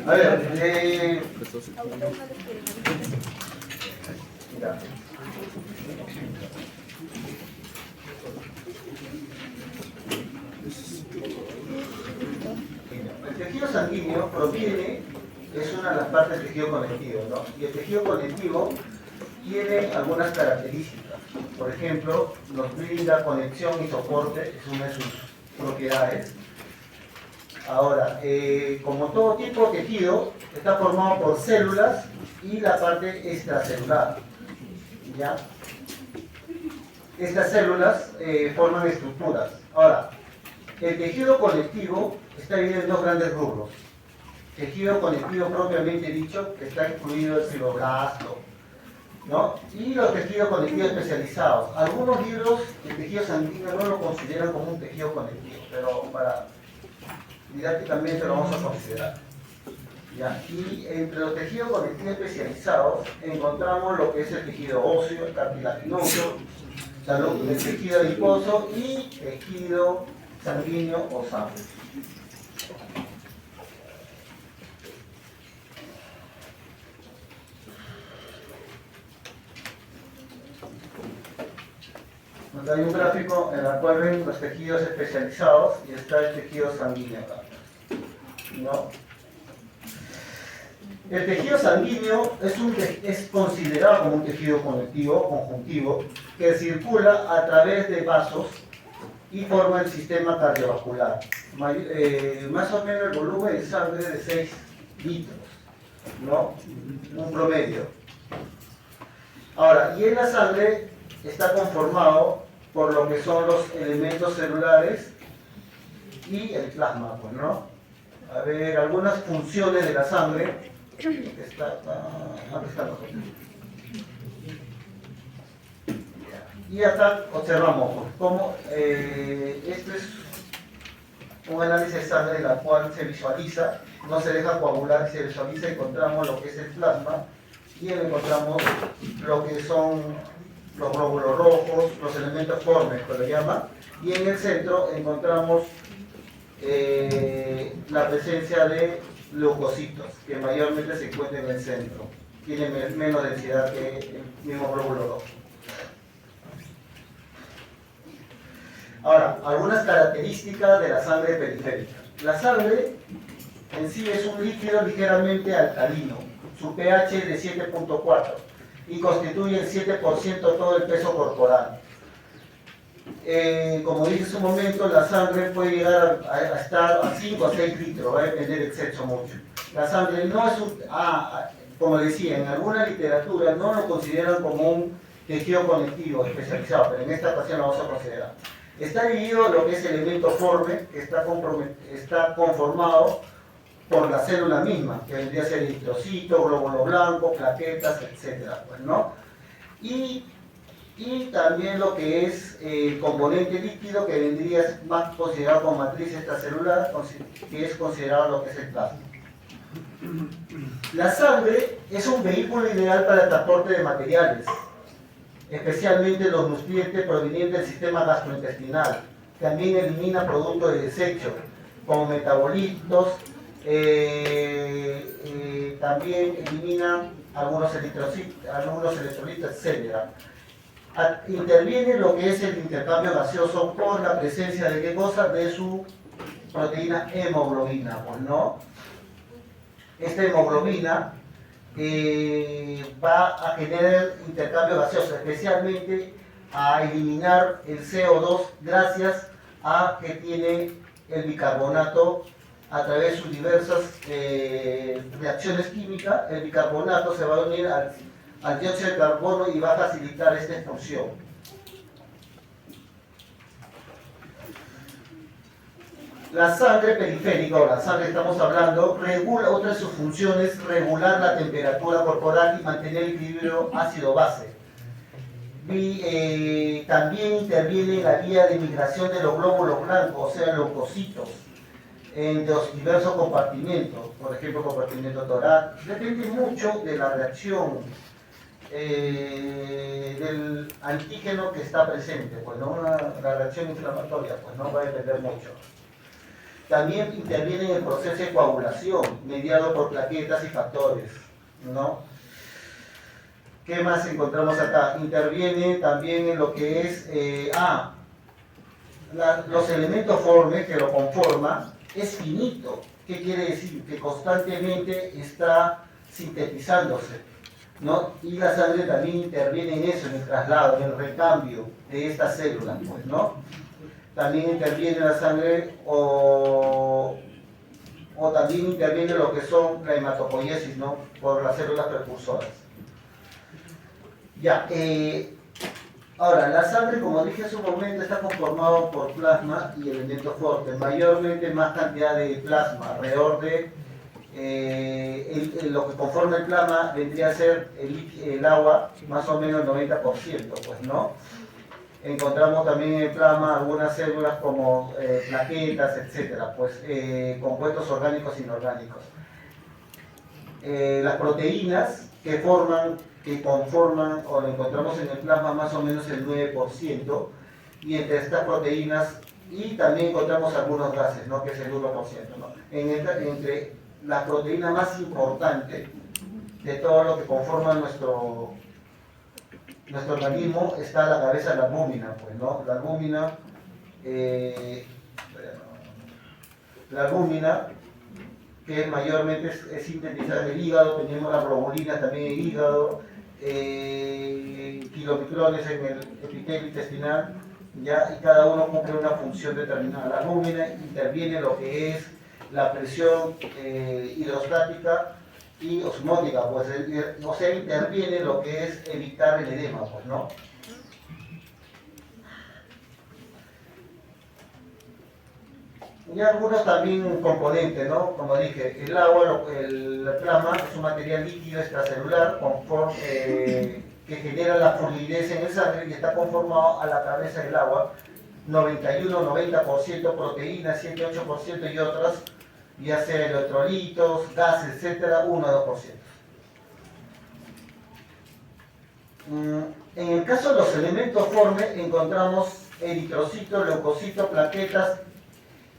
A ver, mira. El tejido sanguíneo proviene, es una de las partes del tejido conectivo, ¿no? Y el tejido conectivo tiene algunas características. Por ejemplo, nos brinda conexión y soporte, es una de sus propiedades. Ahora, como todo tipo de tejido, está formado por células y la parte extracelular, ¿ya? Estas células forman estructuras. Ahora, el tejido conectivo está dividido en dos grandes rubros. Tejido conectivo propiamente dicho, que está incluido el fibroblasto, ¿no? Y los tejidos conectivos especializados. Algunos libros, el tejido sanguíneo no lo consideran como un tejido conectivo, pero para didácticamente lo vamos a considerar. ¿Ya? Y entre los tejidos conectivos especializados encontramos lo que es el tejido óseo, el cartilaginoso, el tejido adiposo y tejido sanguíneo o sangre. Hay un gráfico en el cual ven los tejidos especializados y está el tejido sanguíneo acá, ¿no? El tejido sanguíneo es considerado como un tejido conectivo, conjuntivo, que circula a través de vasos y forma el sistema cardiovascular. Más o menos el volumen de sangre de 6 litros, ¿no? Un promedio. Ahora, y en la sangre está conformado por lo que son los elementos celulares y el plasma, pues, ¿no? A ver, algunas funciones de la sangre. Y acá observamos cómo esto es un análisis de sangre en la cual se visualiza, no se deja coagular, se visualiza, encontramos lo que es el plasma y encontramos lo que son los glóbulos rojos, los elementos formes, que lo llama, y en el centro encontramos la presencia de leucocitos, que mayormente se encuentran en el centro. Tienen menos densidad que el mismo glóbulo rojo. Ahora, algunas características de la sangre periférica. La sangre en sí es un líquido ligeramente alcalino, su pH es de 7.4 y constituye el 7% de todo el peso corporal. Como dije hace un momento, la sangre puede llegar a estar a 5 a 6 litros, va a depender del sexo mucho. La sangre no es como decía, en alguna literatura no lo consideran como un tejido conectivo especializado, pero en esta ocasión lo vamos a considerar. Está dividido en lo que es el elemento forme, que está conformado por la célula misma, que vendría a ser eritrocito, glóbulo blanco, plaquetas, etc. Pues, ¿no? Y también lo que es el componente líquido, que vendría más considerado como matriz extracelular, que es considerado lo que es el plasma. La sangre es un vehículo ideal para el transporte de materiales, especialmente los nutrientes provenientes del sistema gastrointestinal. También elimina productos de desecho, como metabolitos, también elimina algunos electrolitos, etc. Interviene lo que es el intercambio gaseoso por la presencia de qué cosa, de su proteína hemoglobina, pues, ¿no? Esta hemoglobina va a generar intercambio gaseoso, especialmente a eliminar el CO2 gracias a que tiene el bicarbonato a través de sus diversas reacciones químicas. El bicarbonato se va a unir al dióxido de carbono y va a facilitar esta expulsión. La sangre periférica, o la sangre estamos hablando, regula, otra de sus funciones, regular la temperatura corporal y mantener el equilibrio ácido-base. También interviene en la vía de migración de los glóbulos blancos, o sea, leucocitos, en los diversos compartimentos, por ejemplo, compartimento torácico. Depende mucho de la reacción del antígeno que está presente, pues, ¿no? La reacción inflamatoria, pues, no va a depender mucho. También interviene en el proceso de coagulación, mediado por plaquetas y factores, ¿no? ¿Qué más encontramos acá? Interviene también en lo que es, los elementos formes que lo conforman, es finito. ¿Qué quiere decir? Que constantemente está sintetizándose, ¿no? Y la sangre también interviene en eso, en el traslado, en el recambio de estas células, pues, ¿no? También interviene la sangre o también interviene lo que son la hematopoiesis, ¿no? Por las células precursoras. Ya, ahora, la sangre, como dije hace un momento, está conformado por plasma y elementos fuertes, mayormente más cantidad de plasma, alrededor de lo que conforma el plasma vendría a ser el agua, más o menos el 90%, pues, ¿no? Encontramos también en el plasma algunas células como plaquetas, etcétera, pues compuestos orgánicos e inorgánicos. Las proteínas que conforman o lo encontramos en el plasma más o menos el 9%, y entre estas proteínas, y también encontramos algunos gases, ¿no? Que es el 1%, ¿no? Entre la proteína más importante de todo lo que conforma nuestro organismo está la cabeza de la albúmina, pues, ¿no? La albúmina, que mayormente es sintetizada en el hígado, tenemos la globulina también en el hígado, kilomicrones en el epitelio intestinal, ¿ya? Y cada uno cumple una función determinada. La albúmina interviene en lo que es la presión hidrostática y osmótica, pues, o sea, interviene en lo que es evitar el edema, pues, ¿no? Y algunos también componentes, ¿no? Como dije, el agua, el plasma es un material líquido extracelular que genera la fluidez en el sangre y está conformado a la cabeza del agua, 91-90% proteínas, 7-8% y otras, ya sea electrolitos, gases, etcétera, 1-2%. En el caso de los elementos formes encontramos eritrocitos, leucocitos, plaquetas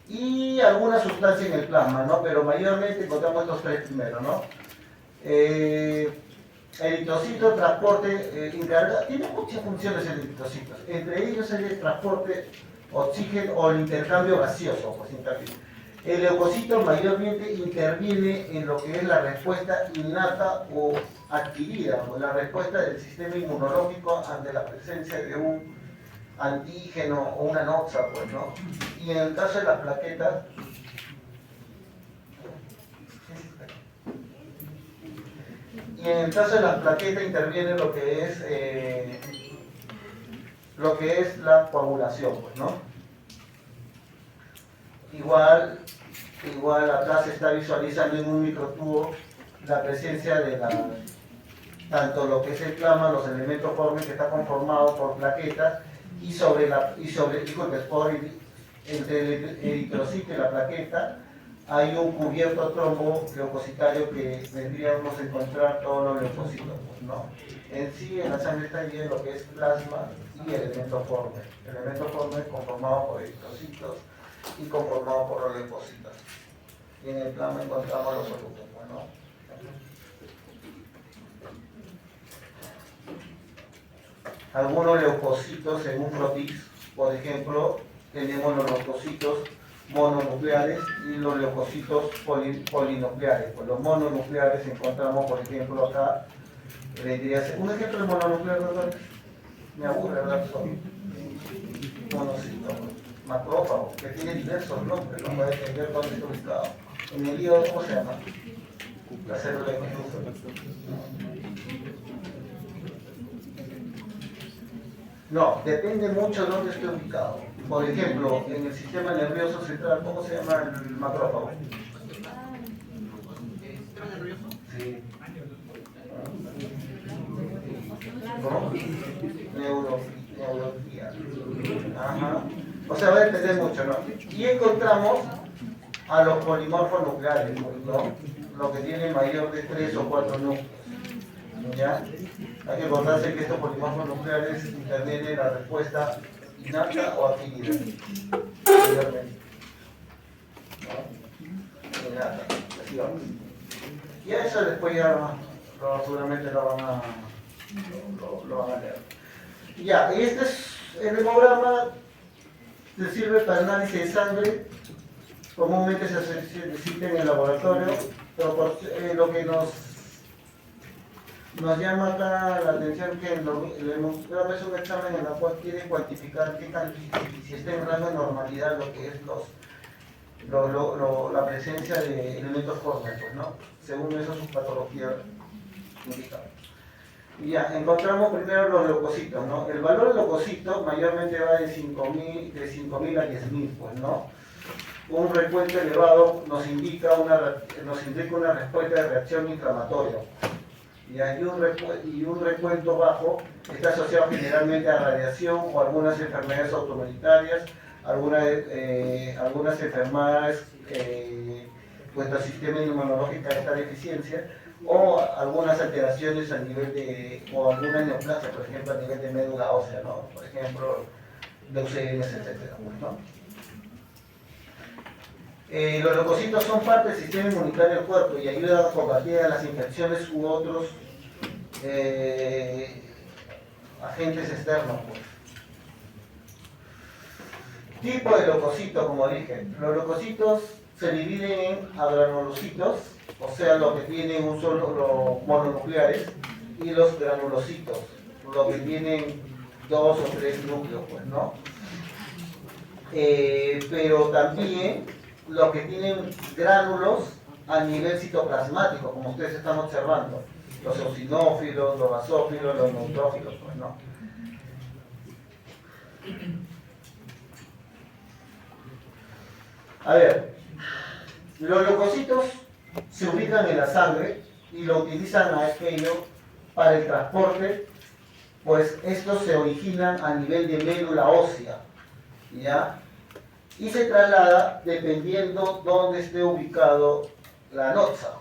y alguna sustancia en el plasma, ¿no? Pero mayormente encontramos estos tres primeros, ¿no? Eritrocito, transporte, tiene muchas funciones el eritrocito. Entre ellos el transporte, oxígeno o el intercambio gaseoso, pues interviene. El leucocito mayormente interviene en lo que es la respuesta innata o adquirida, o la respuesta del sistema inmunológico ante la presencia de un antígeno o una noxa, pues, ¿no? Y en el caso de las plaquetas, interviene lo que es la coagulación, pues, ¿no? Igual acá se está visualizando en un microtubo la presencia de tanto lo que es el plasma, los elementos formes que está conformado por plaquetas, entre el eritrocito y la plaqueta hay un cubierto trombo leucocitario que vendríamos a encontrar todos los leucocitos, ¿no? En sí, en la sangre está lleno lo que es plasma y elementos formes. Elementos formes conformados por eritrocitos y conformados por los leucocitos. Y en el plasma encontramos los solutos, ¿no? Algunos leucocitos en un frotis, por ejemplo, tenemos los leucocitos mononucleares y los leucocitos polinucleares. Pues los mononucleares encontramos, por ejemplo, acá, vendría a ser un ejemplo de mononuclear, ¿verdad? Me aburre hablar sobre monocito, macrófago, que tiene diversos nombres, no puede entender dónde está ubicado. En el hígado, ¿cómo se llama? La célula de no, depende mucho de dónde esté ubicado. Por ejemplo, en el sistema nervioso central, ¿cómo se llama el macrófago? ¿Sistema nervioso? Sí. ¿Cómo? Neurología. Ajá. O sea, va a depender mucho, ¿no? Y encontramos a los polimorfos nucleares, ¿no? Lo que tiene mayor de 3 o 4 núcleos. ¿Ya? Hay que acordarse que estos polimorfos nucleares intervienen en la respuesta innata o adquirida. digamos. Y a eso después ya seguramente lo van a leer. Ya, este es el hemograma, se sirve para análisis de sangre, comúnmente se necesita en el laboratorio, pero lo que nos llama acá la atención que el hemograma es un examen en el cual quiere cuantificar si está en rango de normalidad lo que es la presencia de elementos cósmicos, ¿no? Según eso su patología indica. Y ya, encontramos primero los leucocitos, ¿no? El valor del leucocito mayormente va de 5.000 a 10.000, pues, ¿no? Un recuento elevado nos indica una respuesta de reacción inflamatoria. Y un recuento bajo está asociado generalmente a radiación o algunas enfermedades autoinmunitarias, algunas enfermedades cuando el sistema inmunológico está en deficiencia, o algunas alteraciones a nivel o alguna neoplasia, por ejemplo, a nivel de médula ósea, ¿no? Por ejemplo, leucemias, etc. ¿no? Los leucocitos son parte del sistema inmunitario del cuerpo y ayudan a combatir las infecciones u otros agentes externos. Pues. Tipo de leucocitos, como dije. Los leucocitos se dividen en agranulocitos, o sea, los que tienen un solo, los mononucleares, y los granulocitos, los que tienen 2 o 3 núcleos, pues, ¿no? Pero también los que tienen gránulos a nivel citoplasmático, como ustedes están observando, los eosinófilos, los basófilos, los neutrófilos, pues, ¿no? A ver, los leucocitos se ubican en la sangre y lo utilizan a aquello para el transporte, pues estos se originan a nivel de médula ósea, ¿ya? Y se traslada dependiendo dónde esté ubicado la noxa.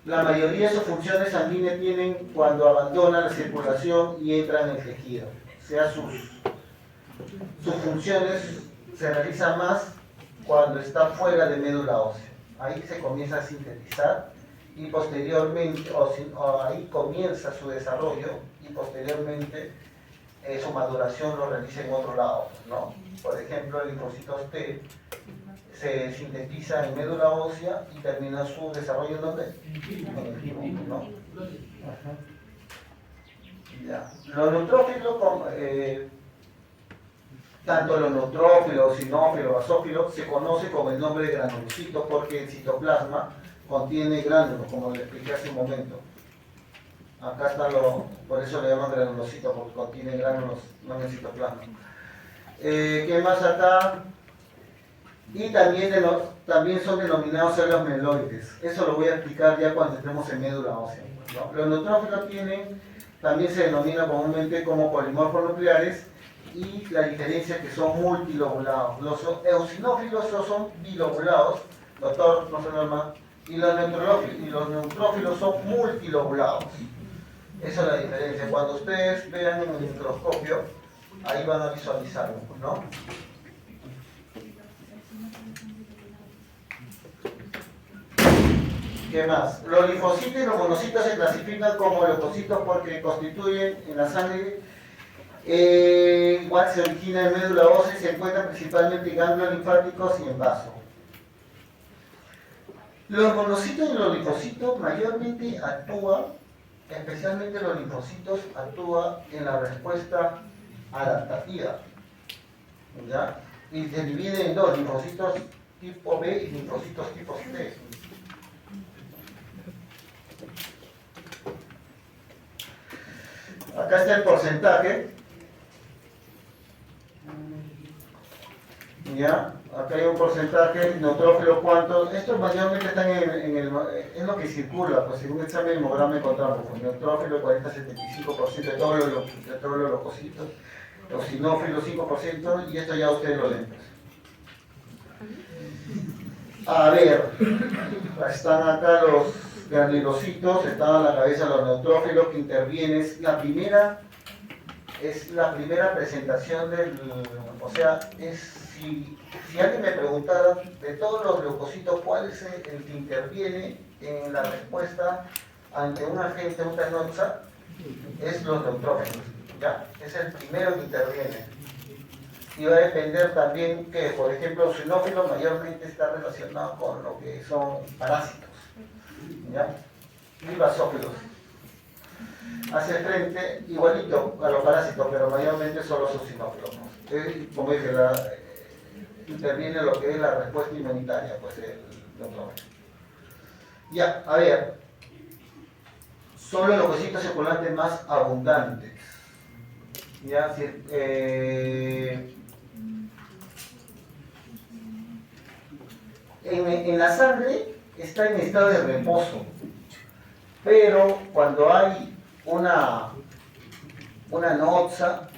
La mayoría de sus funciones sanguíneas tienen cuando abandonan la circulación y entran en el tejido. O sea, sus funciones se realizan más cuando está fuera de médula ósea. Ahí se comienza a sintetizar y posteriormente, ahí comienza su desarrollo y posteriormente su maduración lo realiza en otro lado, ¿no? Por ejemplo, el linfocitos T se sintetiza en médula ósea y termina su desarrollo en ¿dónde? En el timo, ¿no? Ajá. Ya. Los neutrófilos, tanto los neutrófilos, sinófilos, basófilos, se conoce con el nombre de granulocitos porque el citoplasma contiene gránulos, como le expliqué hace un momento. Acá está por eso le llaman granulocito, porque contiene gránulos, no en el citoplasma. ¿Qué más acá? Y también son denominados células meloides. Eso lo voy a explicar ya cuando estemos en médula ósea, ¿no? Los neutrófilos también se denominan comúnmente como polimorfos nucleares y la diferencia es que son multilobulados. Los eosinófilos son bilobulados, doctor, no se norma, y los neutrófilos son multilobulados. Esa es la diferencia. Cuando ustedes vean en el microscopio, ahí van a visualizarlo, ¿no? ¿Qué más? Los linfocitos y los monocitos se clasifican como leucocitos porque constituyen en la sangre, igual se origina en médula ósea y se encuentran principalmente en ganglios linfáticos y en vasos. Los monocitos y los linfocitos mayormente actúan, especialmente los linfocitos, actúan en la respuesta adaptativa, ¿ya? Y se dividen en dos, linfocitos tipo B y linfocitos tipo T. Acá está el porcentaje, ¿ya? Acá hay un porcentaje, neutrófilos cuántos, estos mayormente están es lo que circula, pues según el examen de hemograma encontramos, pues neutrófilos 40-75% de todos los leucocitos, los sinófilos 5% y esto ya ustedes lo leen. A ver, están acá los granulocitos, están a la cabeza los neutrófilos que intervienen, es la primera presentación o sea, es si alguien me preguntara de todos los leucocitos, ¿cuál es el que interviene en la respuesta ante un agente, una noxa? Es los neutrófilos, ¿ya? Es el primero que interviene. Y va a depender también que, por ejemplo, el xenófilo mayormente está relacionado con lo que son parásitos, ¿ya? Y basófilos. Hace frente igualito a los parásitos, pero mayormente son los xenófilos, ¿no? Como dije, interviene lo que es la respuesta inmunitaria, pues el neutrófilo. Ya, a ver, son los leucocitos circulantes más abundantes. Ya, en la sangre está en estado de reposo, pero cuando hay una noxa,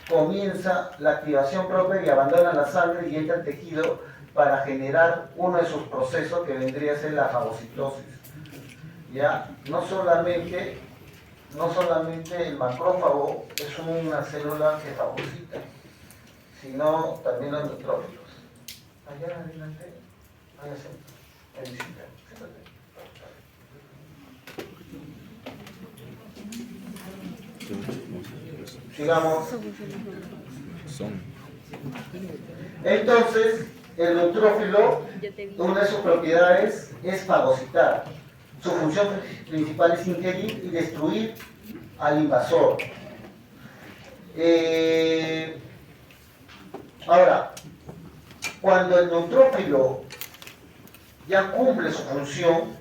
comienza la activación propia y abandona la sangre y entra al tejido para generar uno de sus procesos que vendría a ser la fagocitosis. ¿Ya? No solamente el macrófago es una célula que fagocita, sino también los neutrófilos. Allá adelante, allá se visita. Sigamos. Entonces, el neutrófilo, una de sus propiedades es fagocitar. Su función principal es ingerir y destruir al invasor. Ahora, cuando el neutrófilo ya cumple su función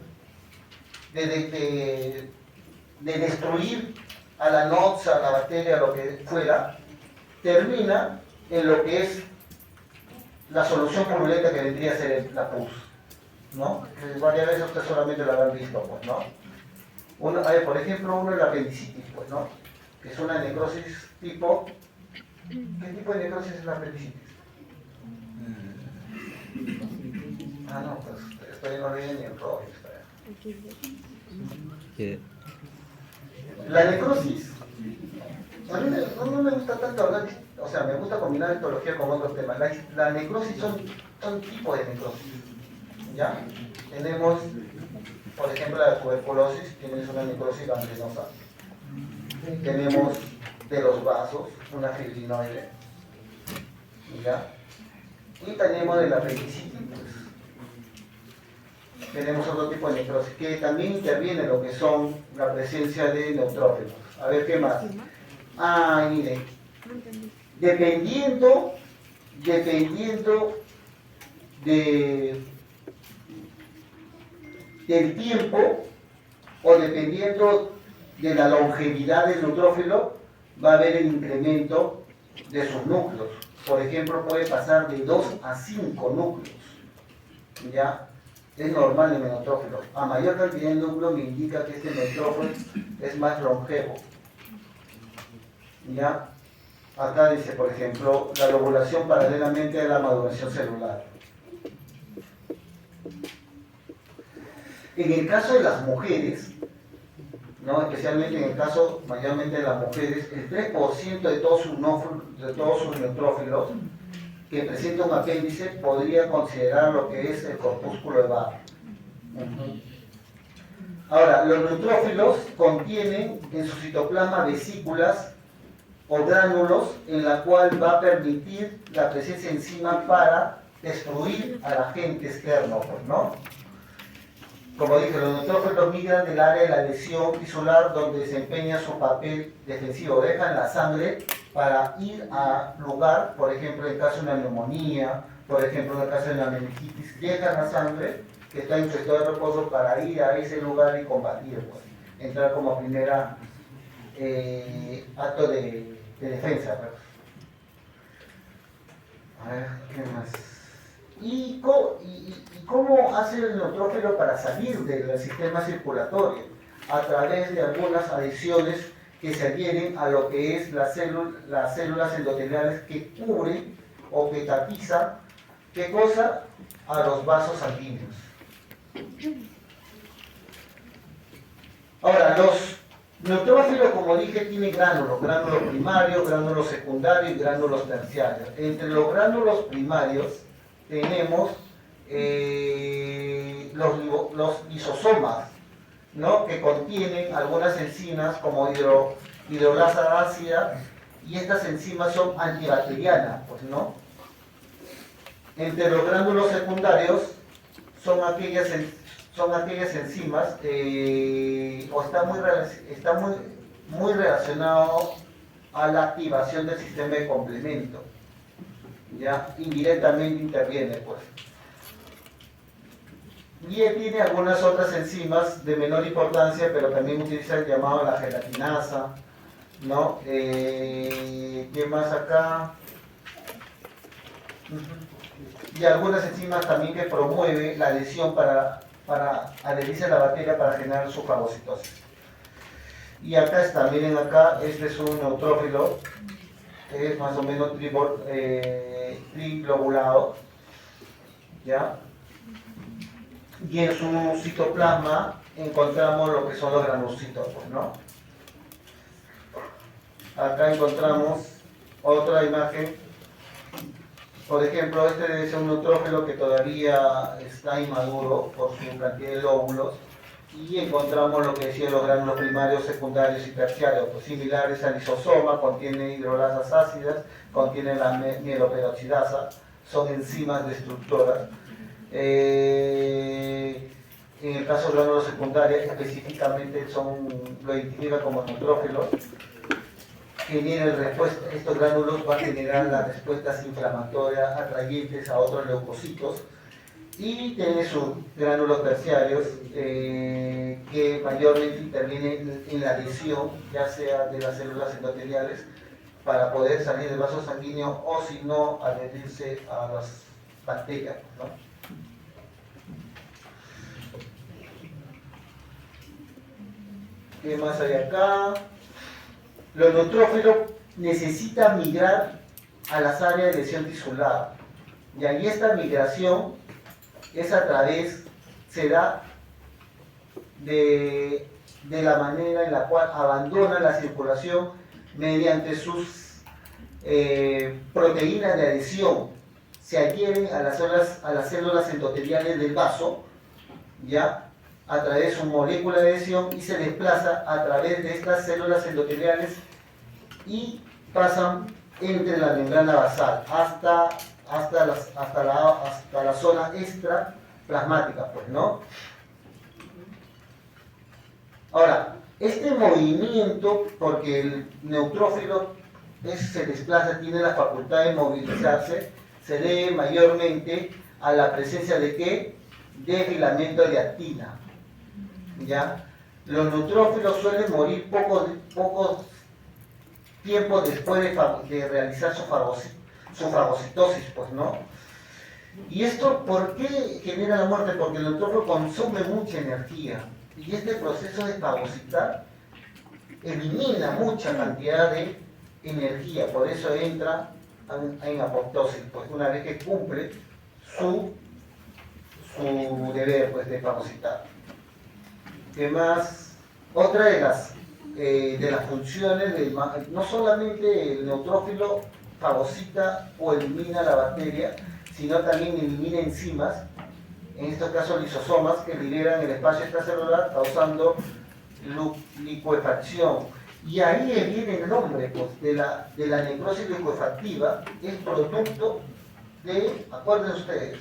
de destruir a la noxa, a la bacteria, a lo que fuera, termina en lo que es la solución purulenta que vendría a ser la pus, ¿no? Que varias veces ustedes solamente lo habrán visto, pues, ¿no? Por ejemplo, uno es la apendicitis, pues, ¿no? Que es una necrosis tipo... ¿Qué tipo de necrosis es la apendicitis? Ah, no, pues esto ya no leí ni el rollo. La necrosis, a mí no me gusta tanto hablar, o sea, me gusta combinar histología con otros temas. La necrosis son tipos de necrosis, ¿ya? Tenemos, por ejemplo, la tuberculosis, tienes una necrosis gangrenosa. Tenemos de los vasos, una fibrinoide, ¿ya? Y tenemos de la apendicitis, tenemos otro tipo de necrosis, que también interviene en lo que son la presencia de neutrófilos. A ver, ¿qué más? Ah, miren, dependiendo del tiempo o dependiendo de la longevidad del neutrófilo, va a haber el incremento de sus núcleos. Por ejemplo, puede pasar de 2 a 5 núcleos, ¿ya? Es normal en el neutrófilo. A mayor cantidad de núcleos me indica que este neutrófilo es más longevo. ¿Ya? Acá dice, por ejemplo, la lobulación paralelamente a la maduración celular. En el caso de las mujeres, ¿no? Especialmente en el caso mayormente de las mujeres, el 3% de todos sus neutrófilos que presenta un apéndice podría considerar lo que es el corpúsculo de Barr. Ahora, los neutrófilos contienen en su citoplasma vesículas o gránulos en la cual va a permitir la presencia de enzimas para destruir al agente externo, pues, ¿no? Como dije, los neutrófilos migran del área de la lesión tisular donde desempeña su papel defensivo, dejan la sangre para ir a lugar, por ejemplo, en el caso de una neumonía, por ejemplo, en el caso de una meningitis, dejan la sangre que está en su estado de reposo para ir a ese lugar y combatir, pues, entrar como primera acto de defensa. Pues. A ver, ¿qué más? ¿Y cómo hace el neutrófilo para salir del sistema circulatorio? A través de algunas adhesiones que se adhieren a lo que es las células endoteliales que cubren o que tapizan, ¿qué cosa? A los vasos sanguíneos. Ahora, los neutrófilos, como como dije, tiene gránulos primarios, gránulos secundarios y gránulos terciarios. Entre los gránulos primarios tenemos los lisosomas, ¿no? Que contienen algunas enzimas como hidrolasa ácida, y estas enzimas son antibacterianas, pues, ¿no? Entre los gránulos secundarios son aquellas enzimas o está muy relacionado a la activación del sistema de complemento, ya indirectamente interviene, pues. Y tiene algunas otras enzimas de menor importancia, pero también utiliza el llamado la gelatinasa, ¿no? ¿Qué más acá? Y algunas enzimas también que promueven la adhesión para adherirse a la bacteria para generar su fagocitosis. Y acá está, miren acá, este es un neutrófilo, es más o menos triglobulado, ¿ya? Y en su citoplasma encontramos lo que son los granulocitos, ¿no? Acá encontramos otra imagen. Por ejemplo, este debe ser un neutrófilo que todavía está inmaduro por su cantidad de lóbulos, y encontramos lo que decía los gránulos primarios, secundarios y terciarios, pues similares al lisosoma, contiene hidrolasas ácidas, contiene la mieloperoxidasa, son enzimas destructoras. En el caso de gránulos secundarios, específicamente lo identifica como neutrófilos. Generan respuesta, estos gránulos van a generar las respuestas inflamatorias atrayentes a otros leucocitos, y tiene sus gránulos terciarios que mayormente intervienen en la adhesión, ya sea de las células endoteliales, para poder salir del vaso sanguíneo, o si no, adherirse a las bacterias, ¿no? ¿Qué más hay acá? Los neutrófilos necesitan migrar a las áreas de lesión tisular, y ahí esta migración es se da de la manera en la cual abandonan la circulación mediante sus proteínas de adhesión. Se adhieren a las células endoteliales del vaso, ya, a través de su molécula de adhesión, y se desplaza a través de estas células endoteliales y pasan entre la membrana basal hasta la zona extraplasmática, pues, ¿no? Ahora, este movimiento, porque el neutrófilo se desplaza, tiene la facultad de movilizarse, se debe mayormente a la presencia de ¿qué? De filamento de actina, ¿ya? Los neutrófilos suelen morir pocos tiempo después de realizar su fagocitosis, pues, ¿no? ¿Y esto por qué genera la muerte? Porque el neutrófilo consume mucha energía, y este proceso de fagocitar elimina mucha cantidad de energía, por eso entra en apoptosis, pues, una vez que cumple su deber, pues, de fagocitar. ¿Qué más? Otra de las funciones, no solamente el neutrófilo fagocita o elimina la bacteria, sino también elimina enzimas, en estos casos lisosomas, que liberan el espacio extracelular causando licuefacción. Y ahí viene el nombre, pues, de la necrosis licuefactiva. Es producto de, acuérdense ustedes,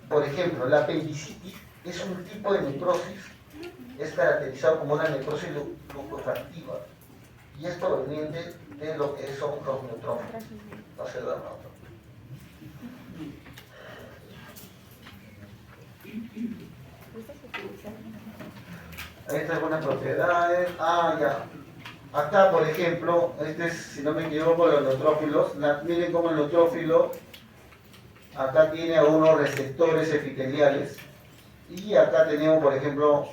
por ejemplo, la apendicitis es un tipo de necrosis, es caracterizado como una necrosis licuefactiva, y es proveniente de lo que son los neutrófilos, la célula neutrófila. Ahí están algunas propiedades. Ya. Acá, por ejemplo, este es, si no me equivoco, los neutrófilos. Miren cómo el neutrófilo acá tiene algunos receptores epiteliales, y acá tenemos, por ejemplo,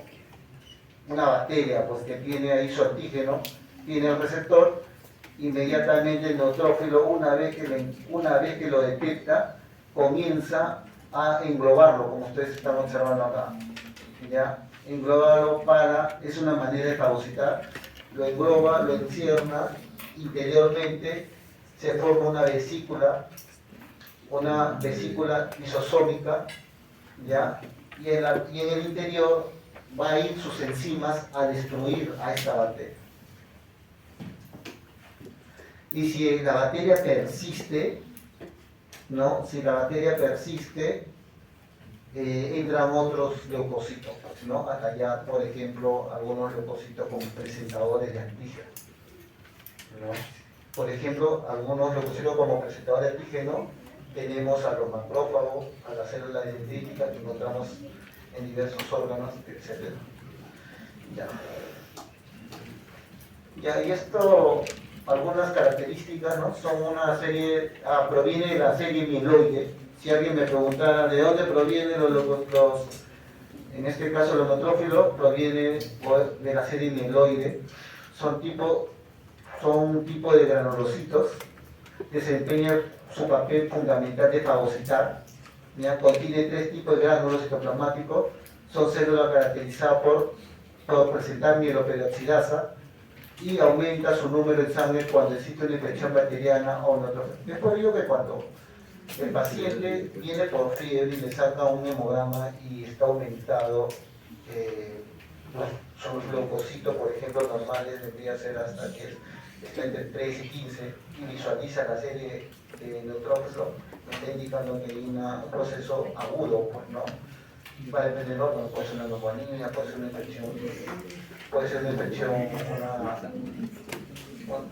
una bacteria, pues, que tiene ahí su antígeno, tiene el receptor. Inmediatamente el neutrófilo, una vez que lo detecta, comienza a englobarlo, como ustedes están observando acá, ¿ya? Englobarlo es una manera de fagocitar, lo engloba, lo encierra, interiormente se forma una vesícula lisosómica, ¿ya? Y en el interior va a ir sus enzimas a destruir a esta bacteria. Y si la bacteria persiste, ¿no? Si la bacteria persiste, entran otros leucocitos, ¿no? Hasta allá, por ejemplo, algunos leucocitos como presentadores de antígeno, ¿no? Por ejemplo, algunos leucocitos como presentadores de antígeno, tenemos a los macrófagos, a las células dendríticas que encontramos en diversos órganos, etc. Ya, y esto, algunas características, ¿no? Son una serie, proviene de la serie mieloide. Si alguien me preguntara de dónde provienen en este caso los neutrófilos, proviene de la serie mieloide. Son un tipo de granulocitos que desempeñan su papel fundamental de fagocitar. ¿Ya? Contiene 3 tipos de gránulos citoplasmáticos. Son células caracterizadas por presentar mieloperoxidasa y aumenta su número en sangre cuando existe una infección bacteriana o neutrófilo. Es por ello que cuando el paciente viene por fiebre y le saca un hemograma y está aumentado, sus leucocitos, por ejemplo, normales, debería ser hasta que está entre 3 y 15, y visualiza la serie de neutrófilos, está indicando que hay un proceso agudo, pues, ¿no? Y va a depender del órgano, puede ser una neumonía, puede ser una infección,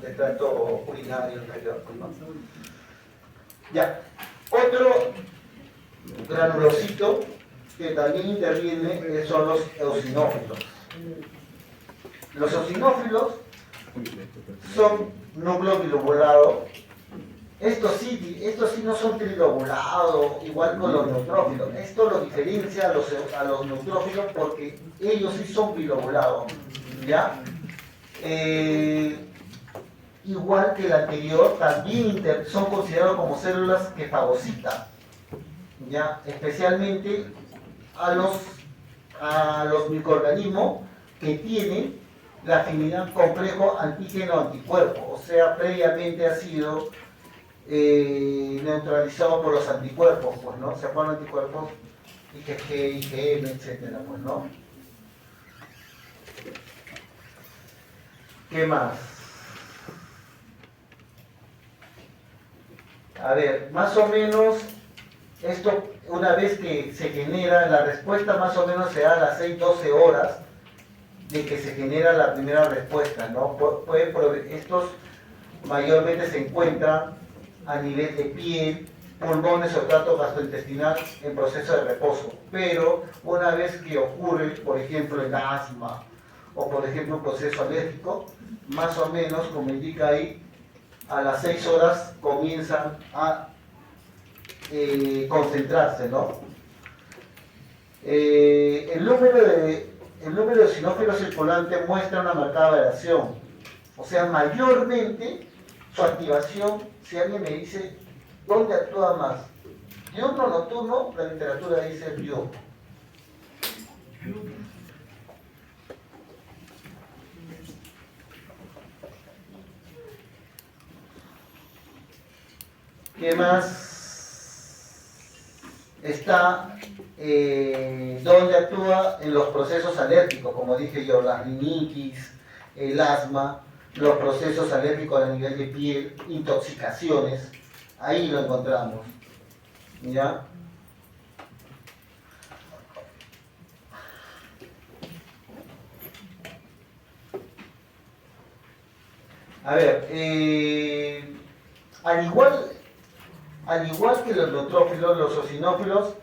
de trato urinario inferior, ¿no? Ya, otro granulocito que también interviene son los eosinófilos. Los eosinófilos son núcleos bilobulados. Estos sí no son trilobulados, igual con los neutrófilos. Esto lo diferencia a los neutrófilos porque ellos sí son bilobulados, ¿ya? Igual que el anterior, también son considerados como células que fagocitan, ¿ya? Especialmente a los microorganismos que tienen la afinidad complejo antígeno-anticuerpo, o sea, previamente ha sido neutralizado por los anticuerpos, pues, ¿no? Se ponen anticuerpos IgG, IgM, etcétera, pues, ¿no? ¿Qué más? A ver, más o menos, esto, una vez que se genera, la respuesta más o menos se da a las 6-12 horas de que se genera la primera respuesta, ¿no? Estos mayormente se encuentran a nivel de piel, pulmones o tracto gastrointestinal en proceso de reposo. Pero una vez que ocurre, por ejemplo, el asma o por ejemplo un proceso alérgico, más o menos, como indica ahí, a las 6 horas comienzan a concentrarse, ¿no? El número de eosinófilos circulantes muestra una marcada variación. O sea, mayormente su activación, si alguien me dice, ¿dónde actúa más? ¿Diurno o nocturno? La literatura dice diurno. ¿Qué más está? ¿Dónde actúa? En los procesos alérgicos, como dije yo, la rinitis, el asma, los procesos alérgicos a nivel de piel, intoxicaciones, ahí lo encontramos, ¿ya? A ver, al igual que los neutrófilos, los eosinófilos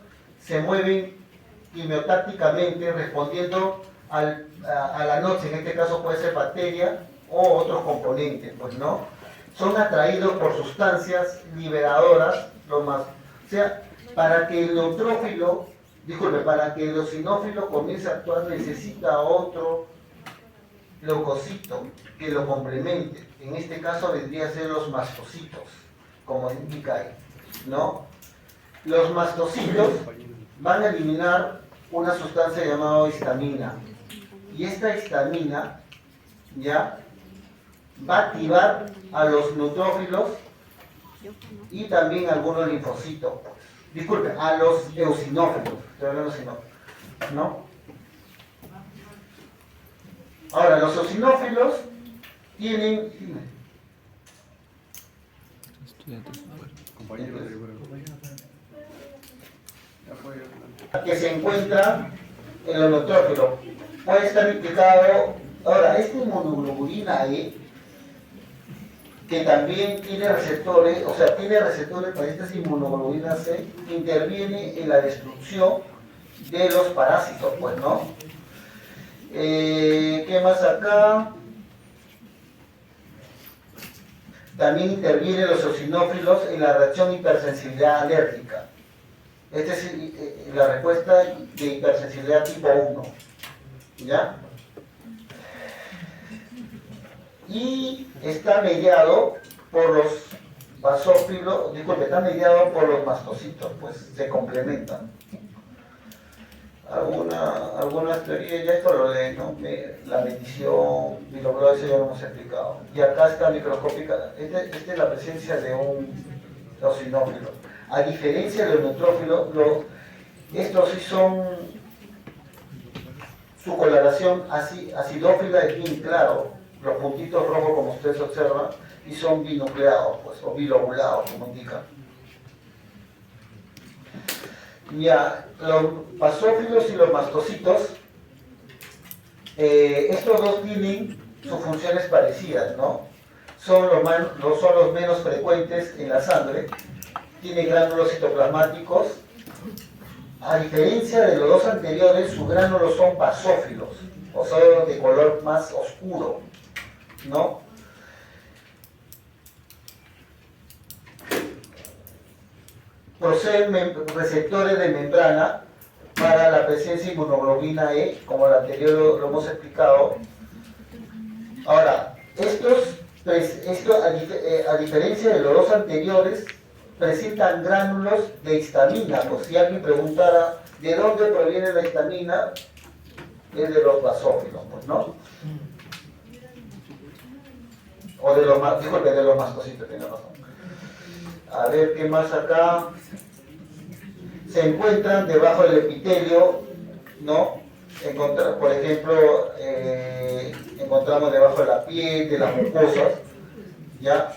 se mueven quimiotácticamente respondiendo a la noche, en este caso puede ser bacteria o otros componentes, pues, ¿no? Son atraídos por sustancias liberadoras, o sea, para que el eosinófilo comience a actuar necesita otro leucocito que lo complemente. En este caso vendría a ser los mastocitos, como indica ahí, ¿no? Los mastocitos van a eliminar una sustancia llamada histamina. Y esta histamina, ¿ya? va a activar a los neutrófilos y también a algunos linfocitos. Disculpen, a los eosinófilos, estoy hablando de eosinófilos, ¿no? Ahora, los eosinófilos tienen... que se encuentra en los neutrófilos. Puede estar implicado... Ahora, esta inmunoglobulina E, que también tiene receptores, o sea, tiene receptores para estas inmunoglobulinas C, interviene en la destrucción de los parásitos, pues, ¿no? ¿Qué más acá? También intervienen los eosinófilos en la reacción de hipersensibilidad alérgica. Esta es la respuesta de hipersensibilidad tipo 1. ¿Ya? Y está mediado por los basófilos, disculpe, está mediado por los mastocitos, pues se complementan. Algunas teorías, ya esto lo leen, ¿no? La medición, bilogro, eso ya lo hemos explicado. Y acá está microscópica, esta es la presencia de un eosinófilo. A diferencia de los neutrófilos, estos sí son, su coloración acidófila es bien claro, los puntitos rojos como ustedes observan, y son binucleados, pues, o bilobulados, como indican. Ya, los basófilos y los mastocitos, estos dos tienen sus funciones parecidas, ¿no? Son los menos frecuentes en la sangre, tienen gránulos citoplasmáticos. A diferencia de los dos anteriores, sus gránulos son basófilos, o sea, de color más oscuro, ¿no? Poseen receptores de membrana para la presencia de inmunoglobulina E, como el anterior lo hemos explicado. Ahora, a diferencia de los dos anteriores, presentan gránulos de histamina. Pues si alguien preguntara de dónde proviene la histamina, es de los basófilos, pues, ¿no? O de los mastocitos, tiene razón. A ver, ¿qué más acá? Se encuentran debajo del epitelio, ¿no? Por ejemplo, encontramos debajo de la piel, de las mucosas, ¿ya?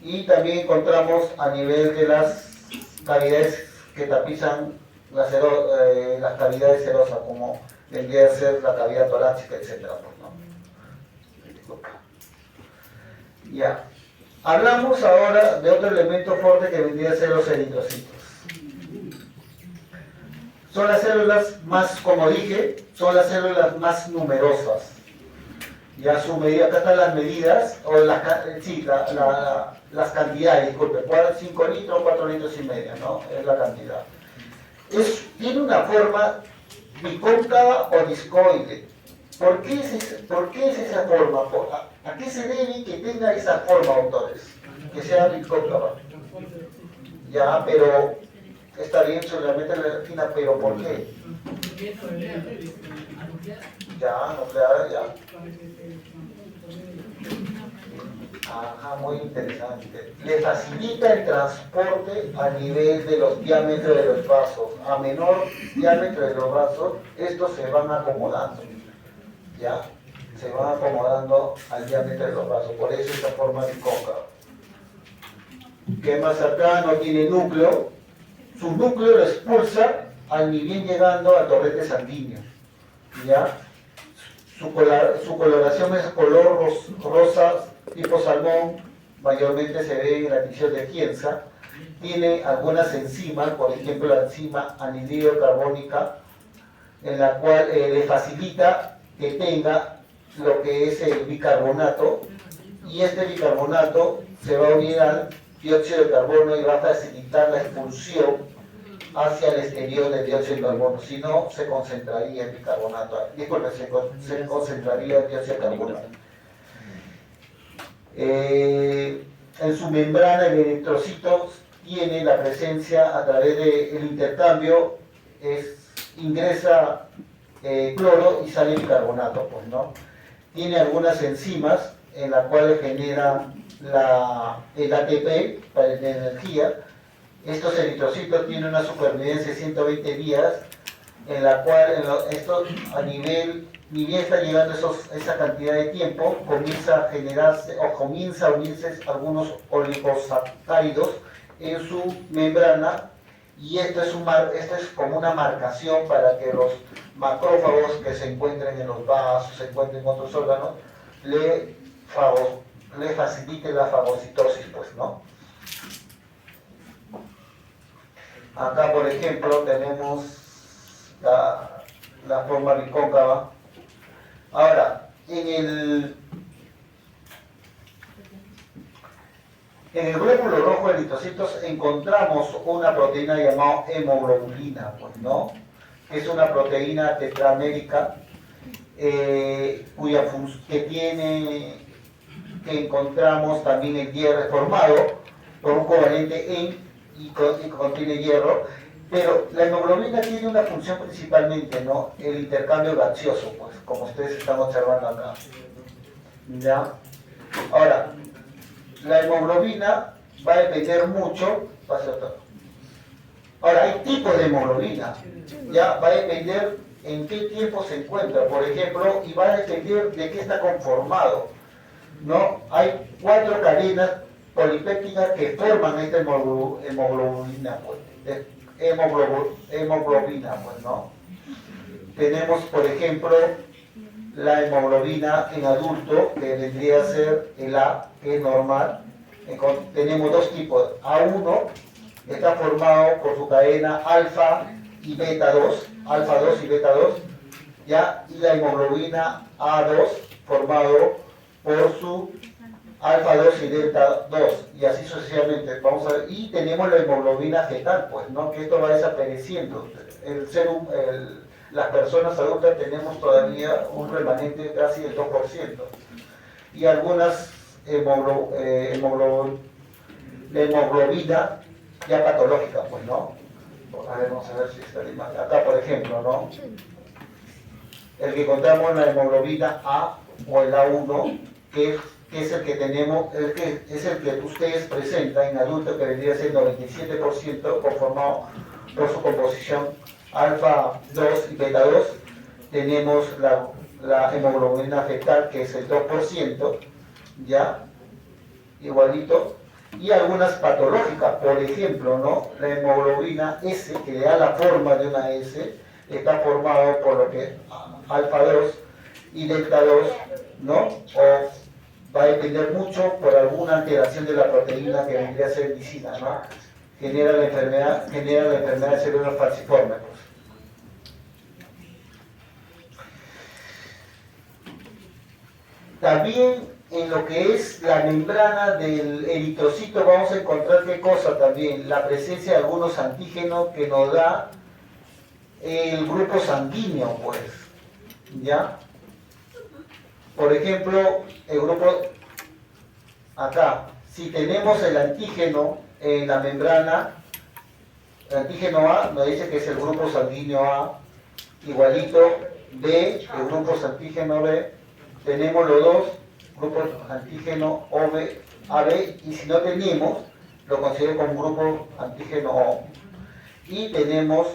Y también encontramos a nivel de las cavidades que tapizan las cavidades serosas, como vendría a ser la cavidad torácica, etc. ¿No? Ya. Hablamos ahora de otro elemento fuerte que vendría a ser los eritrocitos. Son las células más, como dije, son las células más numerosas. Ya su medida, acá están las medidas, o las cantidades, disculpe, 5 litros, 4 litros y medio, ¿no? Es la cantidad. Tiene una forma bicóncava o discoide. ¿Por qué es esa forma? ¿A qué se debe que tenga esa forma, autores? Que sea bicóncava. Ya, pero está bien, solamente la fina, pero ¿por qué? Ya, nuclear, ya. Ajá, muy interesante. Le facilita el transporte a nivel de los diámetros de los vasos. A menor diámetro de los vasos, estos se van acomodando. ¿Ya? Se van acomodando al diámetro de los vasos. Por eso esta forma bicóncava. ¿Qué más acá? No tiene núcleo. Su núcleo lo expulsa al ni bien llegando al torrente sanguíneo. ¿Ya? Su coloración es color rosa, tipo salmón, mayormente se ve en la tinción de Kienza. Tiene algunas enzimas, por ejemplo la enzima anhidrido carbónica, en la cual le facilita que tenga lo que es el bicarbonato, y este bicarbonato se va a unir al dióxido de carbono y va a facilitar la expulsión hacia el exterior del dióxido de carbono, si no se concentraría el bicarbonato, disculpe, se concentraría el dióxido de carbono. En su membrana el eritrocito tiene la presencia a través del intercambio, ingresa cloro y sale bicarbonato, pues, ¿no? Tiene algunas enzimas en la cual genera el ATP para la energía. Estos eritrocitos tienen una supervivencia de 120 días, en la cual esto a nivel, ni bien está llegando esa cantidad de tiempo, comienza a generarse o comienza a unirse algunos oligosacáridos en su membrana, y esto es como una marcación para que los macrófagos que se encuentren en los vasos, se encuentren en otros órganos, le facilite la fagocitosis, pues, ¿no? Acá, por ejemplo, tenemos la forma bicóncava. Ahora, en el glóbulo rojo de eritrocitos encontramos una proteína llamada hemoglobina, pues, ¿no? Es una proteína tetramérica que encontramos también el hierro formado por un covalente y contiene hierro, pero la hemoglobina tiene una función principalmente, ¿no? El intercambio gaseoso, pues, como ustedes están observando acá. ¿Ya? Ahora, la hemoglobina va a depender mucho. Ahora, hay tipos de hemoglobina. Ya va a depender en qué tiempo se encuentra, por ejemplo, y va a depender de qué está conformado, ¿no? Hay 4 cadenas polipéptidas que forman esta hemoglobina, pues, hemoglobina, pues, ¿no? Tenemos, por ejemplo, la hemoglobina en adulto, que vendría a ser el A, que es normal. Tenemos 2 tipos. A1 está formado por su cadena alfa y beta 2, alfa 2 y beta 2, ¿ya? Y la hemoglobina A2 formado por su alfa 2 y delta 2, y así sucesivamente. Vamos a ver, y tenemos la hemoglobina fetal, pues, ¿no? Que esto va desapareciendo. Las personas adultas tenemos todavía un remanente casi del 2%, y algunas hemoglobina ya patológica, pues, ¿no? A ver, vamos a ver si está la acá, por ejemplo, ¿no? El que encontramos la hemoglobina A o el A1, que es el que tenemos, es el que ustedes presentan en adultos, que vendría a ser 97% conformado por su composición alfa 2 y beta 2. Tenemos la hemoglobina fetal, que es el 2%, ¿ya? Igualito. Y algunas patológicas, por ejemplo, ¿no? La hemoglobina S, que le da la forma de una S, está formado por lo que alfa 2 y delta 2, ¿no? O va a depender mucho por alguna alteración de la proteína que vendría a ser lisina, ¿no? Genera la enfermedad de células falciformes. También en lo que es la membrana del eritrocito vamos a encontrar qué cosa también, la presencia de algunos antígenos que nos da el grupo sanguíneo, pues, ¿ya? Por ejemplo, el grupo, acá, si tenemos el antígeno en la membrana, el antígeno A nos dice que es el grupo sanguíneo A, igualito B, el grupo antígeno B, tenemos los dos grupos antígeno AB, y si no tenemos, lo considero como un grupo antígeno O. Y tenemos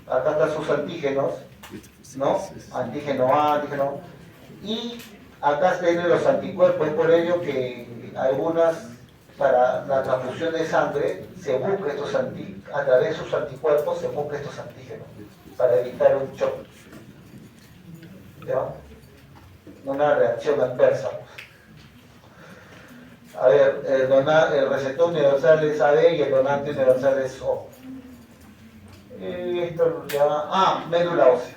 acá están sus antígenos, ¿no? Antígeno A, antígeno O. Y acá tienen los anticuerpos, es por ello que para la transfusión de sangre, se busca a través de sus anticuerpos, se busca estos antígenos, para evitar un shock. ¿Ya? Una reacción adversa. A ver, el receptor universal es AB y el donante universal es O. Esto ya... médula ósea.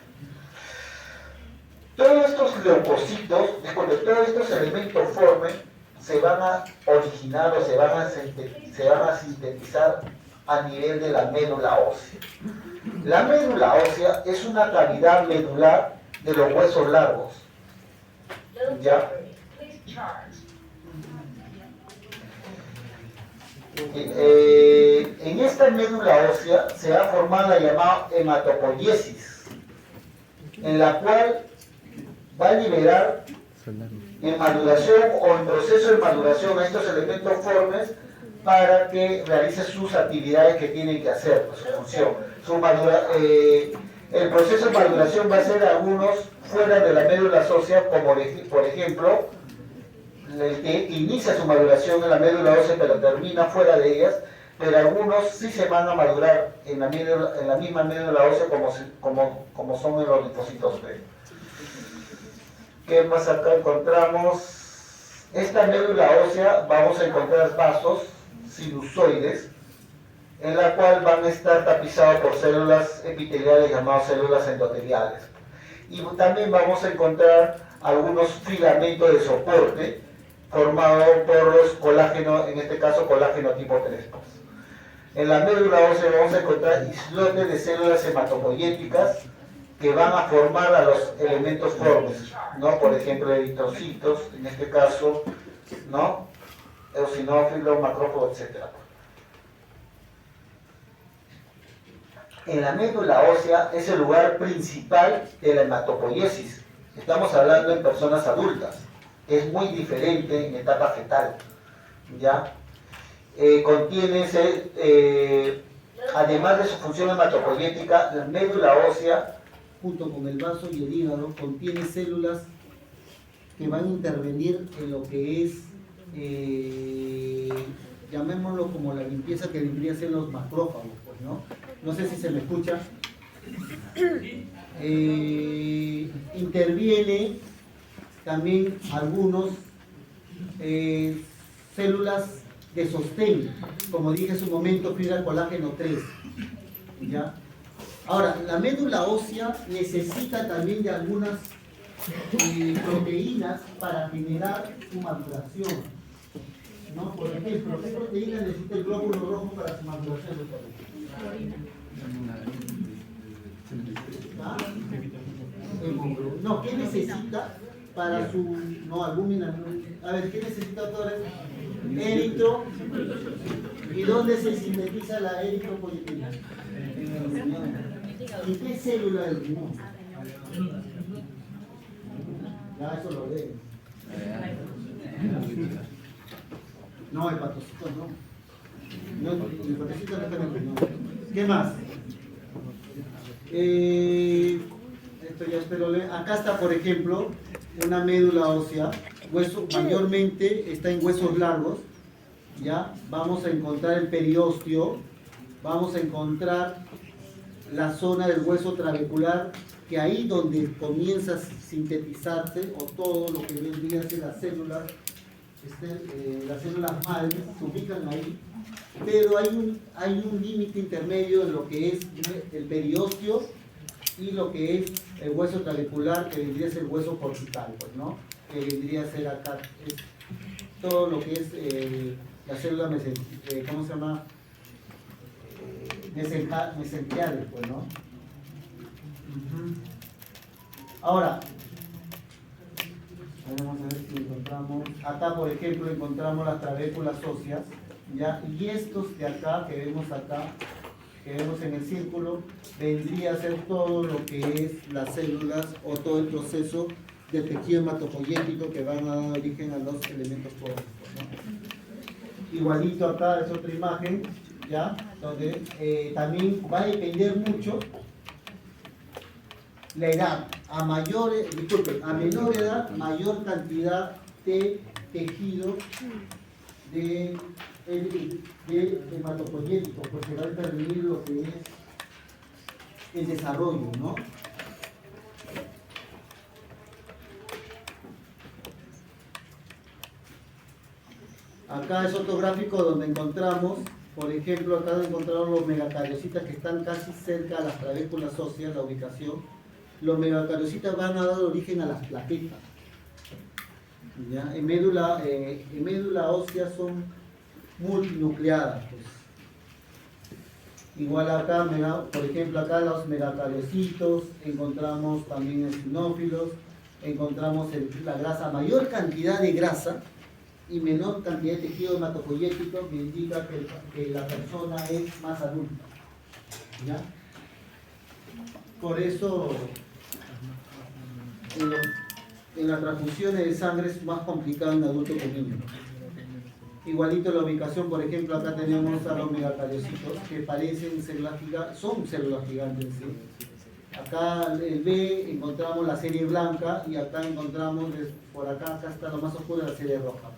Todos estos leucocitos, cuando todos estos elementos formen, se van a originar o se van a sintetizar a nivel de la médula ósea. La médula ósea es una cavidad medular de los huesos largos. ¿Ya? En esta médula ósea se va a formar la llamada hematopoiesis, en la cual va a liberar en maduración o en proceso de maduración a estos elementos formes para que realice sus actividades que tienen que hacer, su función. El proceso de maduración va a ser algunos fuera de la médula ósea, como por ejemplo, el que inicia su maduración en la médula ósea pero termina fuera de ellas, pero algunos sí se van a madurar en la misma médula ósea como son en los linfocitos B. ¿Qué más acá encontramos? Esta médula ósea vamos a encontrar vasos sinusoides, en la cual van a estar tapizados por células epiteliales llamadas células endoteliales. Y también vamos a encontrar algunos filamentos de soporte formados por los colágenos, en este caso colágeno tipo 3. En la médula ósea vamos a encontrar islotes de células hematopoyéticas que van a formar a los elementos formes, ¿no? Por ejemplo, eritrocitos, en este caso, ¿no? Eosinófilos, macrófagos, etc. En la médula ósea es el lugar principal de la hematopoiesis. Estamos hablando en personas adultas. Es muy diferente en etapa fetal, ¿ya? Además de su función hematopoyética, la médula ósea, junto con el vaso y el hígado, contiene células que van a intervenir en lo que es, llamémoslo como la limpieza que vendría a ser los macrófagos, pues, ¿no? No sé si se me escucha. Interviene también algunos células de sostén, como dije en su momento, fibra colágeno 3, ¿ya? Ahora, la médula ósea necesita también de algunas proteínas para generar su maduración, ¿no? Por ejemplo, ¿qué proteína necesita el glóbulo rojo para su maduración? ¿Ah? No, ¿qué necesita para su... no, albúmina? A ver, ¿qué necesita, doctor? Eritro. ¿Y dónde se sintetiza la eritropoyetina? En el riñón. ¿Y qué célula del riñón? Ya, eso lo leen. No, hepatocitos no. El hepatocito no está en el riñón. ¿Qué más? Esto ya espero leer. Acá está, por ejemplo, una médula ósea. Hueso, mayormente está en huesos largos. ¿Ya? Vamos a encontrar el periósteo. Vamos a encontrar la zona del hueso trabecular, que ahí donde comienza a sintetizarse, o todo lo que vendría a ser las células madres, se ubican ahí, pero hay un límite intermedio en lo que es el periósteo y lo que es el hueso trabecular, que vendría a ser el hueso cortical, pues, ¿no? Que vendría a ser acá, es todo lo que es la célula ¿cómo se llama? Mesenteriales, pues, ¿no? Ahora, vamos a ver si encontramos, acá por ejemplo encontramos las trabéculas óseas, ¿ya? Y estos de acá, que vemos acá, que vemos en el círculo, vendría a ser todo lo que es las células o todo el proceso del tejido hematopoyético que van a dar origen a los elementos formes, ¿no? Igualito acá es otra imagen, ¿ya? Donde también va a depender mucho la edad. A menor edad, mayor cantidad de tejido de hematopoyético, porque va a intervenir lo que es el desarrollo, ¿no? Acá es otro gráfico donde encontramos, por ejemplo, acá encontramos los megacariocitas que están casi cerca a las trabéculas óseas, la ubicación. Los megacariocitas van a dar origen a las plaquetas. ¿Ya? En médula ósea son multinucleadas. Pues. Igual acá, por ejemplo, acá los megacariocitos, encontramos también eosinófilos, encontramos la grasa, mayor cantidad de grasa y menor cantidad de tejido hematopoyético, que indica que la persona es más adulta. ¿Ya? Por eso, en en las transfusiones de sangre es más complicado en adulto que en niño. Igualito la ubicación, por ejemplo, acá tenemos a los megacariocitos que parecen células gigantes, son células gigantes, ¿sí? Acá el B encontramos la serie blanca y acá encontramos, por acá está lo más oscuro, la serie roja.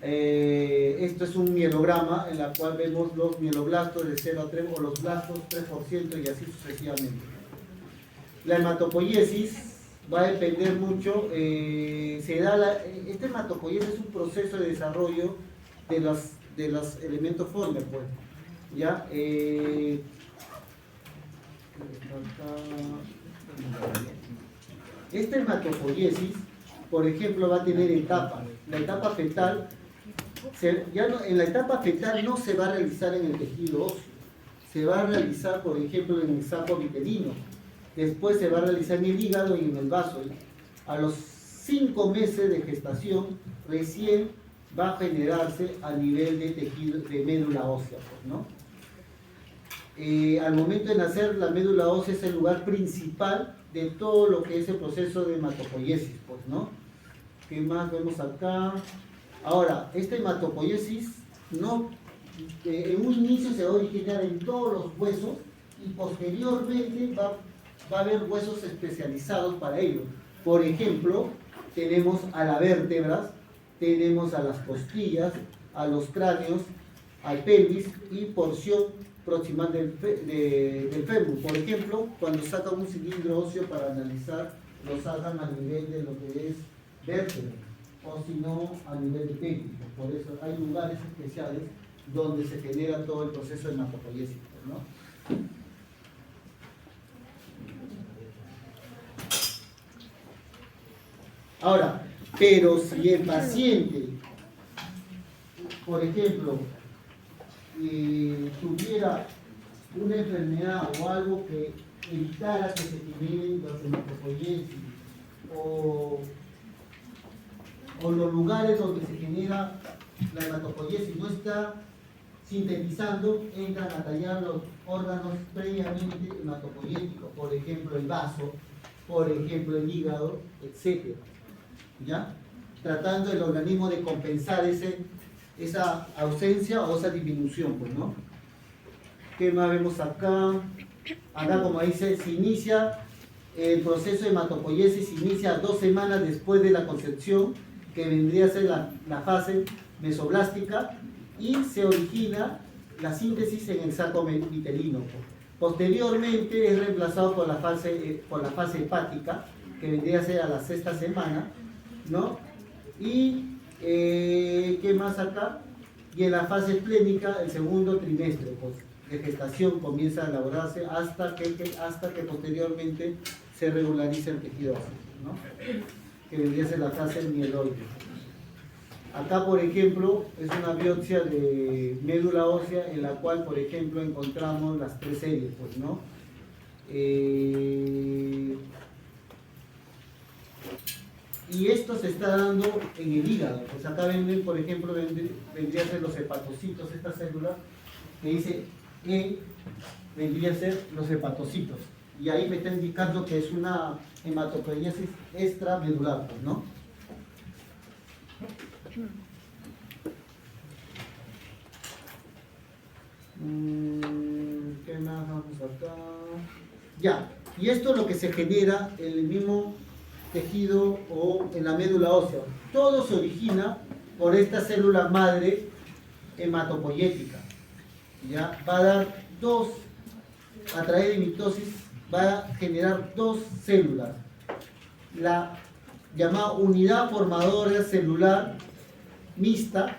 Esto es un mielograma en la cual vemos los mieloblastos de 0 a 3 o los blastos 3% y así sucesivamente. La hematopoiesis va a depender mucho, esta hematopoiesis es un proceso de desarrollo de los elementos fórmicos, pues, ¿ya? Esta hematopoiesis, por ejemplo, va a tener etapas. La etapa fetal, en la etapa fetal no se va a realizar en el tejido óseo, se va a realizar, por ejemplo, en el saco vitelino. Después se va a realizar en el hígado y en el vaso. A los 5 meses de gestación, recién va a generarse a nivel de tejido, de médula ósea, pues, ¿no? Al momento de nacer, la médula ósea es el lugar principal de todo lo que es el proceso de hematopoiesis, pues, ¿no? ¿Qué más vemos acá? Ahora, esta hematopoiesis en un inicio se va a originar en todos los huesos y posteriormente va a haber huesos especializados para ello. Por ejemplo, tenemos a las vértebras, tenemos a las costillas, a los cráneos, al pelvis y porción proximal del fémur. Por ejemplo, cuando sacan un cilindro óseo para analizar, lo sacan a nivel de lo que es vértebra, o si no, a nivel de pelvis. Por eso hay lugares especiales donde se genera todo el proceso de hematopoiesis, ¿no? Ahora, pero si el paciente, por ejemplo, tuviera una enfermedad o algo que evitara que se generen los hematopoiesis o los lugares donde se genera la hematopoiesis no está sintetizando, entran a tallar los órganos previamente hematopoyéticos, por ejemplo el vaso, por ejemplo el hígado, etc. ¿Ya? Tratando el organismo de compensar esa ausencia o esa disminución, pues, ¿no? ¿Qué más vemos acá? Acá, como dice, se inicia el proceso de hematopoiesis, se inicia 2 semanas después de la concepción, que vendría a ser la fase mesoblástica, y se origina la síntesis en el saco vitelino. Posteriormente es reemplazado por la fase hepática, que vendría a ser a la 6ª semana, ¿no? Y ¿qué más acá? Y en la fase esplénica, el 2.º trimestre, pues, de gestación comienza a elaborarse hasta que posteriormente se regularice el tejido óseo, ¿no? Que vendría a ser la fase mieloide. Acá, por ejemplo, es una biopsia de médula ósea en la cual, por ejemplo, encontramos las 3 series, pues, ¿no? Y esto se está dando en el hígado. Pues acá ven, por ejemplo, vendría a ser los hepatocitos, esta célula que dice E, vendría a ser los hepatocitos. Y ahí me está indicando que es una hematopoiesis extramedular, pues, ¿no? ¿Qué más vamos acá? Ya, y esto es lo que se genera en el mismo tejido o en la médula ósea. Todo se origina por esta célula madre hematopoyética. ¿Ya? Va a dar a través de mitosis, va a generar 2 células. La llamada unidad formadora celular mixta,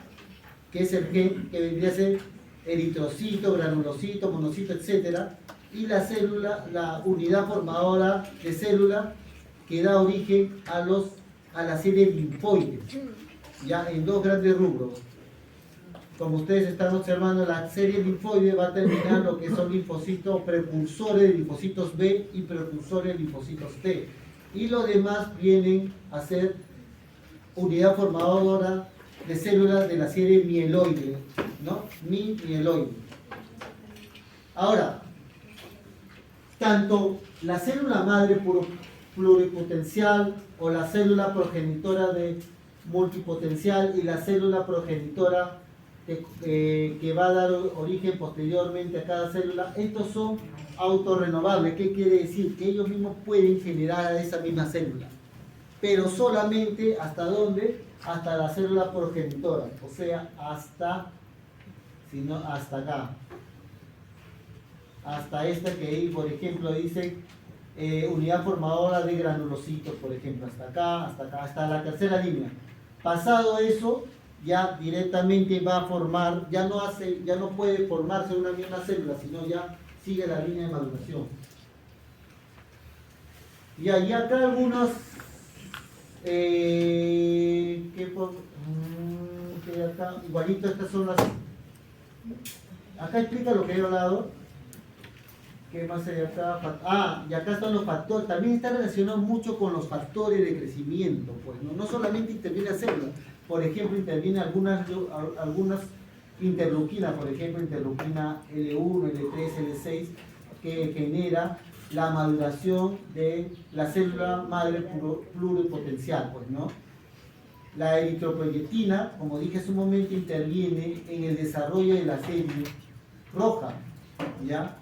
que es el gen que vendría a ser eritrocito, granulocito, monocito, etc. Y la unidad formadora de célula que da origen a la serie linfoide, ya en 2 grandes rubros. Como ustedes están observando, la serie linfoide va a terminar lo que son linfocitos precursores de linfocitos B y precursores de linfocitos T. Y los demás vienen a ser unidad formadora de células de la serie mieloide, ¿no? Mieloide. Ahora, tanto la célula madre pluripotencial o la célula progenitora de multipotencial y la célula progenitora que va a dar origen posteriormente a cada célula. Estos son autorrenovables. ¿Qué quiere decir? Que ellos mismos pueden generar a esa misma célula, pero solamente hasta dónde, hasta la célula progenitora, o sea, hasta acá, hasta esta que ahí, por ejemplo, dice unidad formadora de granulocitos, por ejemplo, hasta acá, hasta la tercera línea. Pasado eso, ya directamente va a formar, ya no puede formarse una misma célula, sino ya sigue la línea de maduración. Y ahí acá algunos acá, igualito estas son las, acá explica lo que he hablado. ¿Qué más hay acá? Y acá están los factores, también está relacionado mucho con los factores de crecimiento, pues no solamente interviene la célula, por ejemplo interviene algunas interleuquinas, por ejemplo interleuquina L1, L3, L6, que genera la maduración de la célula madre pluripotencial, pues, ¿no? La eritropoyetina, como dije hace un momento, interviene en el desarrollo de la serie roja, ¿ya?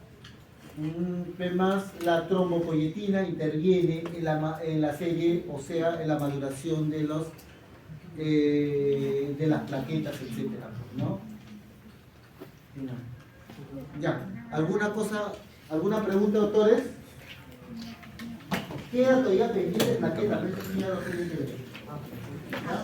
Más la trombopoyetina interviene en la serie, o sea, en la maduración de las plaquetas, etcétera, ¿no? Ya, ¿alguna pregunta, doctores? Queda todavía pendiente plaqueta, pero eso sí ya lo tienen que ver. ¿Ya?